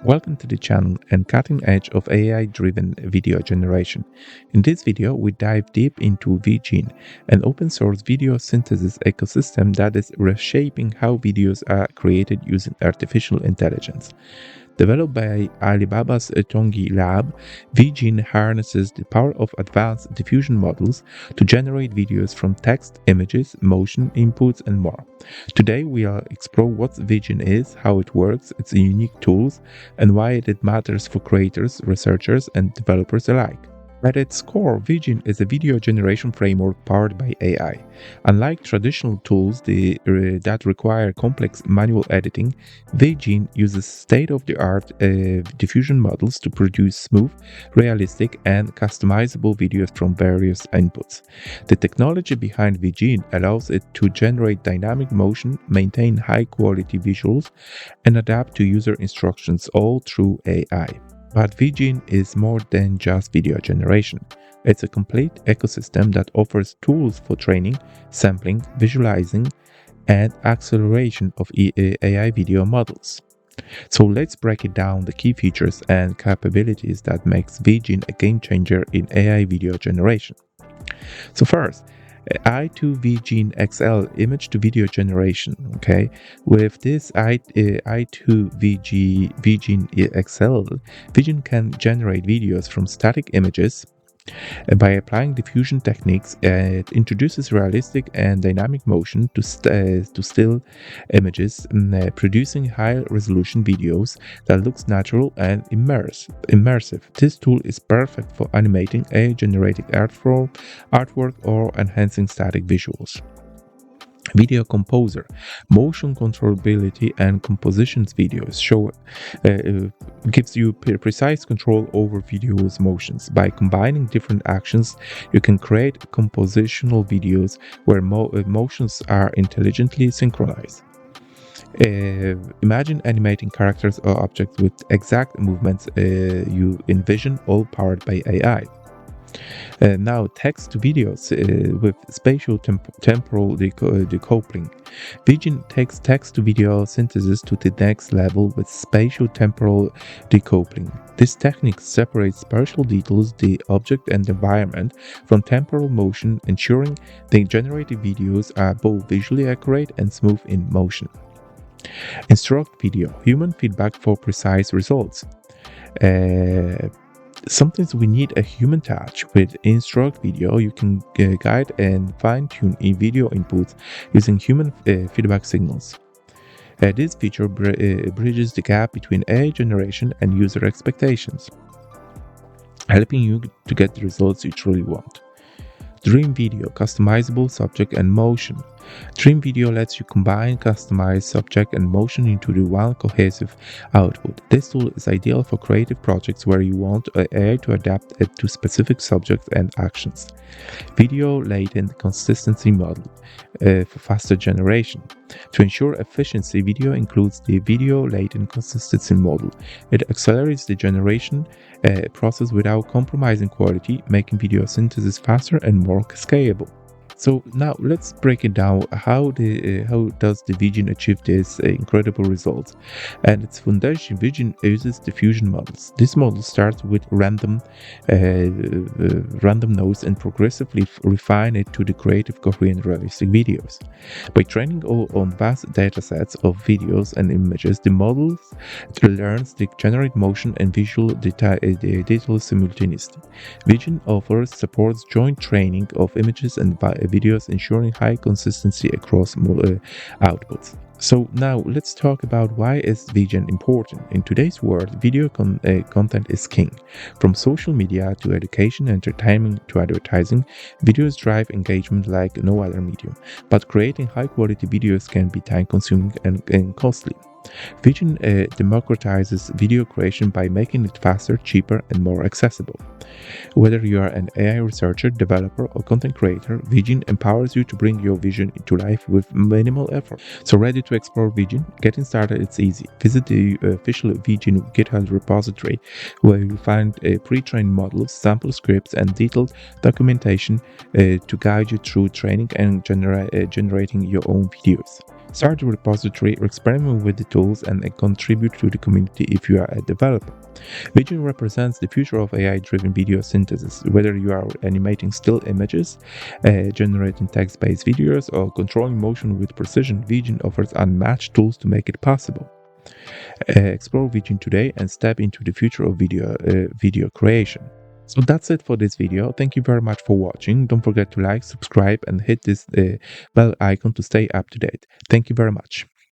Welcome to the channel and cutting edge of AI-driven video generation. In this video, we dive deep into VGen, an open source video synthesis ecosystem that is reshaping how videos are created using artificial intelligence. Developed by Alibaba's Tongi lab, VGen harnesses the power of advanced diffusion models to generate videos from text, images, motion, inputs, and more. Today, we'll explore what VGen is, how it works, its unique tools, and why it matters for creators, researchers, and developers alike. At its core, VGen is a video generation framework powered by AI. Unlike traditional tools that require complex manual editing, VGen uses state-of-the-art diffusion models to produce smooth, realistic, and customizable videos from various inputs. The technology behind VGen allows it to generate dynamic motion, maintain high-quality visuals, and adapt to user instructions all through AI. But VGen is more than just video generation. It's a complete ecosystem that offers tools for training, sampling, visualizing, and acceleration of AI video models. So let's break it down, the key features and capabilities that makes VGen a game changer in AI video generation. So first, i2 XL image to video generation. Okay, with this i2 XL, VGen can generate videos from static images. By applying diffusion techniques, it introduces realistic and dynamic motion to still images, producing high-resolution videos that looks natural and immersive. This tool is perfect for animating AI-generated artwork or enhancing static visuals. Video Composer, motion controllability and compositions videos gives you precise control over video's motions. By combining different actions, you can create compositional videos where motions are intelligently synchronized. Imagine animating characters or objects with exact movements you envision, all powered by AI. Now, text to videos with spatial temporal decoupling. VGen takes text to video synthesis to the next level with spatial temporal decoupling. This technique separates spatial details, the object and environment, from temporal motion, ensuring the generated videos are both visually accurate and smooth in motion. Instruct video, human feedback for precise results. Sometimes we need a human touch. With Instruct Video, you can guide and fine-tune video inputs using human feedback signals. This feature bridges the gap between AI generation and user expectations, helping you to get the results you truly want. Dream Video, customizable subject and motion. Dream Video lets you combine customized subject and motion into the one cohesive output. This tool is ideal for creative projects where you want AI to adapt it to specific subjects and actions. Video Latent Consistency Model for faster generation. To ensure efficiency, Video includes the Video Latent Consistency Model. It accelerates the generation process without compromising quality, making video synthesis faster and more scalable. So now let's break it down. How does the VGen achieve these incredible results? And its foundation, VGen uses diffusion models. This model starts with random nodes and progressively refine it to the creative, coherent, realistic videos. By training on vast datasets of videos and images, the model learns to generate motion and visual details simultaneously. VGen supports joint training of images and videos, ensuring high consistency across outputs. So now let's talk about why is VGen important. In today's world, video content is king. From social media to education, entertainment to advertising, videos drive engagement like no other medium. But creating high-quality videos can be time-consuming and costly. VGen democratizes video creation by making it faster, cheaper, and more accessible. Whether you are an AI researcher, developer, or content creator, VGen empowers you to bring your vision to life with minimal effort. So ready to explore VGen? Getting started, it's easy. Visit the official VGen GitHub repository, where you'll find pre-trained models, sample scripts, and detailed documentation to guide you through training and generating your own videos. Start a repository or experiment with the tools and contribute to the community if you are a developer. VGen represents the future of AI-driven video synthesis. Whether you are animating still images, generating text-based videos, or controlling motion with precision, VGen offers unmatched tools to make it possible. Explore VGen today and step into the future of video creation. So that's it for this video. Thank you very much for watching. Don't forget to like, subscribe, and hit this bell icon to stay up to date. Thank you very much.